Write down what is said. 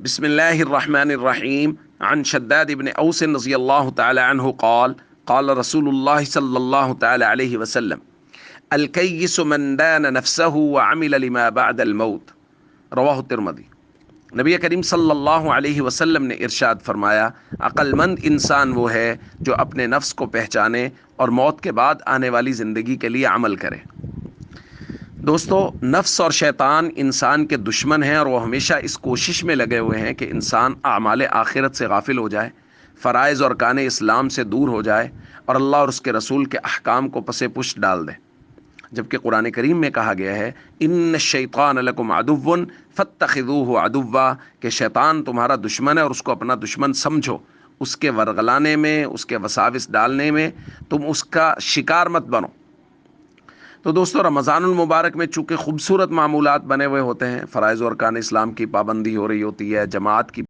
بسم الله الرحمن الرحيم عن شداد بن أوس رضي الله تعالى عنه قال قال رسول الله صلى الله تعالى عليه وسلم الكيس من دان نفسه وعمل لما بعد الموت رواہ الترمذی۔ نبی کریم صلی اللہ علیہ وسلم نے ارشاد فرمایا، عقل مند انسان وہ ہے جو اپنے نفس کو پہچانے اور موت کے بعد آنے والی زندگی کے لیے عمل کرے۔ دوستو، نفس اور شیطان انسان کے دشمن ہیں اور وہ ہمیشہ اس کوشش میں لگے ہوئے ہیں کہ انسان اعمال آخرت سے غافل ہو جائے، فرائض اور ارکان اسلام سے دور ہو جائے اور اللہ اور اس کے رسول کے احکام کو پس پشت ڈال دے، جبکہ قرآن کریم میں کہا گیا ہے ان الشیطان لکم عدو فاتخذوہ عدوا، کہ شیطان تمہارا دشمن ہے اور اس کو اپنا دشمن سمجھو، اس کے ورغلانے میں، اس کے وساوس ڈالنے میں تم اس کا شکار مت بنو۔ تو دوستو، رمضان المبارک میں چونکہ خوبصورت معمولات بنے ہوئے ہوتے ہیں، فرائض و ارکان اسلام کی پابندی ہو رہی ہوتی ہے، جماعت کی